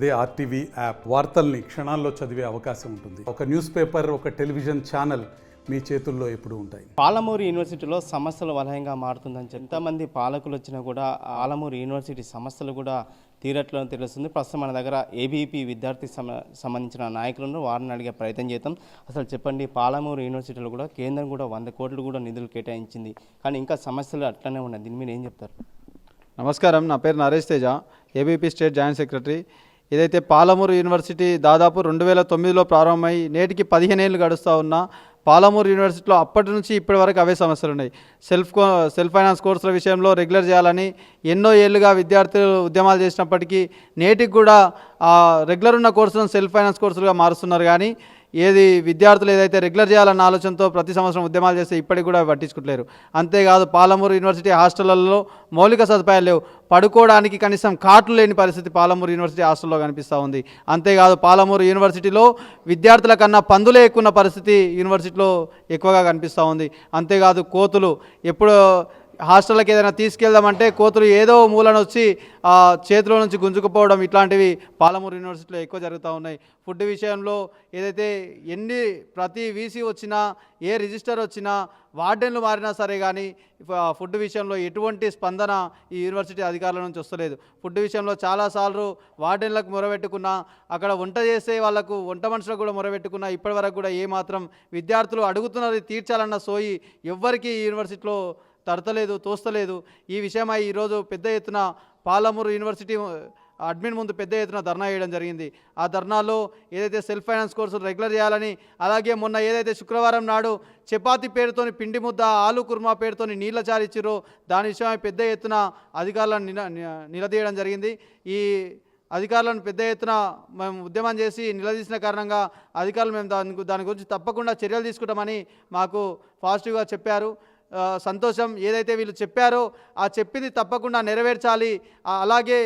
అదే RTV app వార్తల్ని క్షణాల్లో చదివే అవకాశం ఉంటుంది. ఒక న్యూస్ పేపర్, ఒక టెలివిజన్ ఛానల్ మీ చేతుల్లో ఎప్పుడూ ఉంటాయి. పాలమూరు యూనివర్సిటీలో సమస్యలు వలయంగా మారుతుందని ఎంతమంది పాలకులు వచ్చినా కూడా పాలమూరు యూనివర్సిటీ సమస్యలు కూడా తీరట్లని తెలుస్తుంది. ప్రస్తుతం మన దగ్గర ఏబీపీ విద్యార్థి సంబంధించిన నాయకులను వారిని అడిగే ప్రయత్నం చేద్దాం. అసలు చెప్పండి, పాలమూరు యూనివర్సిటీలో కూడా కేంద్రం కూడా 100 కోట్లు కూడా నిధులు కేటాయించింది, కానీ ఇంకా సమస్యలు అట్లనే ఉన్నాయి. దీని మీద ఏం చెప్తారు? నమస్కారం, నా పేరు Naresh Teja, ABP state joint secretary. ఏదైతే పాలమూరు యూనివర్సిటీ దాదాపు 2009లో ప్రారంభమై నేటికి 15 ఏళ్ళు గడుస్తూ ఉన్నా పాలమూరు యూనివర్సిటీలో అప్పటి నుంచి ఇప్పటి వరకు అవే సమస్యలు ఉన్నాయి. సెల్ఫ్ ఫైనాన్స్ కోర్సుల విషయంలో రెగ్యులర్ చేయాలని ఎన్నో ఏళ్ళుగా విద్యార్థులు ఉద్యమాలు చేసినప్పటికీ నేటికి కూడా రెగ్యులర్ ఉన్న కోర్సులను సెల్ఫ్ ఫైనాన్స్ కోర్సులుగా మారుస్తున్నారు. కానీ విద్యార్థులు ఏదైతే రెగ్యులర్ చేయాలన్న ఆలోచనతో ప్రతి సంవత్సరం ఉద్యమాలు చేస్తే ఇప్పటికి కూడా పట్టించుకోలేరు. అంతేకాదు, పాలమూరు యూనివర్సిటీ హాస్టళ్లలో మౌలిక సదుపాయాలు లేవు. పడుకోవడానికి కనీసం కాట్లు లేని పరిస్థితి పాలమూరు యూనివర్సిటీ హాస్టల్లో కనిపిస్తూ ఉంది. అంతేకాదు, పాలమూరు యూనివర్సిటీలో విద్యార్థుల కన్నా పందులే ఎక్కువ పరిస్థితి యూనివర్సిటీలో ఎక్కువగా కనిపిస్తూ ఉంది. అంతేకాదు, కోతులు ఎప్పుడు హాస్టల్కి ఏదైనా తీసుకెళ్దామంటే కోతులు ఏదో మూలను వచ్చి చేతిలో నుంచి గుంజుకుపోవడం, ఇట్లాంటివి పాలమూరు యూనివర్సిటీలో ఎక్కువ జరుగుతూ ఉన్నాయి. ఫుడ్ విషయంలో ఏదైతే ప్రతి వీసీ వచ్చినా, ఏ రిజిస్టర్ వచ్చినా, వార్డెన్లు మారినా సరే కానీ ఫుడ్ విషయంలో ఎటువంటి స్పందన ఈ యూనివర్సిటీ అధికారుల నుంచి వస్తలేదు. ఫుడ్ విషయంలో చాలాసార్లు వార్డెన్లకు మొరబెట్టుకున్నా, అక్కడ వంట చేసే వాళ్ళకు వంట మనుషులకు కూడా మొరబెట్టుకున్నా, ఇప్పటి వరకు కూడా ఏమాత్రం విద్యార్థులు అడుగుతున్నది తీర్చాలన్న సోయి ఎవ్వరికీ ఈ యూనివర్సిటీలో తడతలేదు, తోస్తలేదు. ఈ విషయమై ఈరోజు పెద్ద ఎత్తున పాలమూరు యూనివర్సిటీ అడ్మిన్ ముందు పెద్ద ఎత్తున ధర్నా వేయడం జరిగింది. ఆ ధర్నాలో ఏదైతే సెల్ఫ్ ఫైనాన్స్ కోర్సులు రెగ్యులర్ చేయాలని, అలాగే మొన్న ఏదైతే శుక్రవారం నాడు చపాతీ పేరుతోని పిండి ముద్ద, ఆలు కుర్మా పేరుతోని నీళ్ళ చారిచ్చిరో దాని విషయమై పెద్ద ఎత్తున అధికారులను నిలదీయడం జరిగింది. ఈ అధికారులను పెద్ద ఎత్తున మేము ఉద్యమం చేసి నిలదీసిన కారణంగా అధికారులు మేము దాని గురించి తప్పకుండా చర్యలు తీసుకుంటామని మాకు పాజిటివ్గా చెప్పారు. సంతోషం. ఏదైతే వీళ్ళు చెప్పారో ఆ చెప్పింది తప్పకుండా నెరవేర్చాలి. అలాగే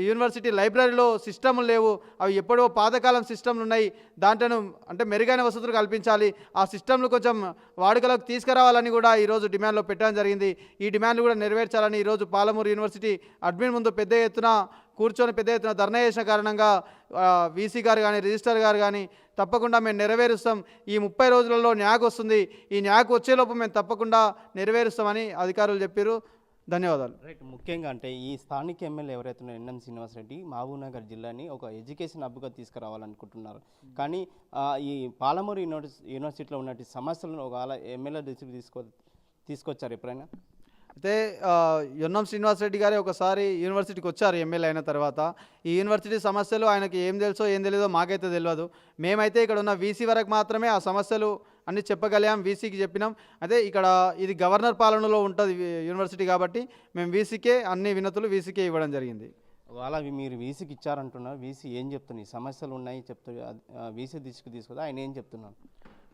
యూనివర్సిటీ లైబ్రరీలో సిస్టములు లేవు, అవి ఎప్పుడో పాతకాలం సిస్టమ్లు ఉన్నాయి. దాంట్లో అంటే మెరుగైన వసతులు కల్పించాలి. ఆ సిస్టమ్లు కొంచెం వాడుకలోకి తీసుకురావాలని కూడా ఈరోజు డిమాండ్లో పెట్టడం జరిగింది. ఈ డిమాండ్లు కూడా నెరవేర్చాలని ఈరోజు పాలమూరు యూనివర్సిటీ అడ్మిన్ ముందు పెద్ద ఎత్తున కూర్చొని పెద్ద ఎత్తున ధర్నా చేసిన కారణంగా వీసీ గారు కానీ, రిజిస్టర్ గారు కానీ తప్పకుండా మేము నెరవేరుస్తాం. ఈ 30 రోజులలో న్యాక్ వస్తుంది. ఈ న్యాక్ వచ్చేలోపు మేము తప్పకుండా నెరవేరుస్తామని అధికారులు చెప్పారు. ధన్యవాదాలు. రైట్. ముఖ్యంగా అంటే ఈ స్థానిక ఎమ్మెల్యే ఎవరైతే ఎన్ఎం శ్రీనివాసరెడ్డి మహబూబ్నగర్ జిల్లాని ఒక ఎడ్యుకేషన్ హబ్గా తీసుకురావాలనుకుంటున్నారు. కానీ ఈ పాలమూరు యూనివర్సిటీలో ఉన్నటువంటి సమస్యలను ఒక ఎమ్మెల్యే దృష్టికి తీసుకొచ్చారు ఎప్పుడైనా? అయితే ఎన్ఎం శ్రీనివాసరెడ్డి గారే ఒకసారి యూనివర్సిటీకి వచ్చారు ఎమ్మెల్యే అయిన తర్వాత. ఈ యూనివర్సిటీ సమస్యలు ఆయనకి ఏం తెలుసో ఏం తెలియదో మాకైతే తెలియదు. మేమైతే ఇక్కడ ఉన్న వీసీ వరకు మాత్రమే ఆ సమస్యలు అన్నీ చెప్పగలిగాం, వీసీకి చెప్పినాం. అదే ఇక్కడ ఇది గవర్నర్ పాలనలో ఉంటుంది యూనివర్సిటీ కాబట్టి మేము వీసీకే అన్ని వినతులు వీసీకే ఇవ్వడం జరిగింది. అలా మీరు వీసీకి ఇచ్చారంటున్నారు. వీసీ ఏం చెప్తున్నారు? సమస్యలు ఉన్నాయి వీసీ దృష్టికి తీసుకుందా, ఆయన ఏం చెప్తున్నారు?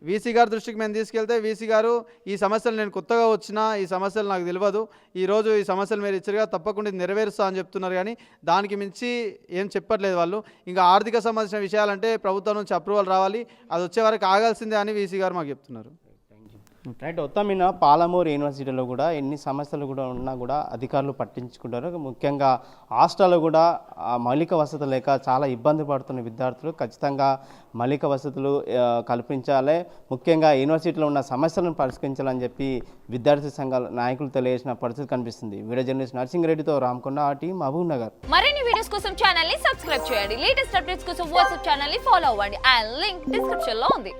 వీసీ గారి దృష్టికి మేము తీసుకెళ్తే వీసీ గారు ఈ సమస్యలు నేను కొత్తగా వచ్చినా, ఈ సమస్యలు నాకు తెలియదు, ఈరోజు ఈ సమస్యలు మీరు ఇచ్చారుగా తప్పకుండా నెరవేరుస్తా అని చెప్తున్నారు. కానీ దానికి మించి ఏం చెప్పట్లేదు వాళ్ళు. ఇంకా ఆర్థిక సంబంధించిన విషయాలంటే ప్రభుత్వం నుంచి అప్రూవల్ రావాలి, అది వచ్చే వరకు ఆగాల్సిందే అని వీసీ గారు మాకు చెప్తున్నారు. రైట్. మొత్తమైన పాలమూరు యూనివర్సిటీలో కూడా ఎన్ని సమస్యలు కూడా ఉన్నా కూడా అధికారులు పట్టించుకుంటారు. ముఖ్యంగా హాస్టల్లో కూడా మౌలిక వసతులు లేక చాలా ఇబ్బంది పడుతున్న విద్యార్థులు ఖచ్చితంగా మౌలిక వసతులు కల్పించాలి. ముఖ్యంగా యూనివర్సిటీలో ఉన్న సమస్యలను పరిష్కరించాలని చెప్పి విద్యార్థి సంఘాల నాయకులు తెలియజేసిన పరిస్థితి కనిపిస్తుంది. వీడియో జర్నలిస్ట్ నర్సింగ్-రెడ్డితో రామకొండ, ఆర్టీ, మహబూబ్నగర్. మరిన్ని వీడియోస్ కోసం ఛానల్ ని సబ్స్క్రైబ్ చేయండి. లేటెస్ట్ అప్డేట్స్ కోసం వాట్సాప్ ఛానల్ ని ఫాలో అవ్వండి. ఆ లింక్ డిస్క్రిప్షన్ లో ఉంది.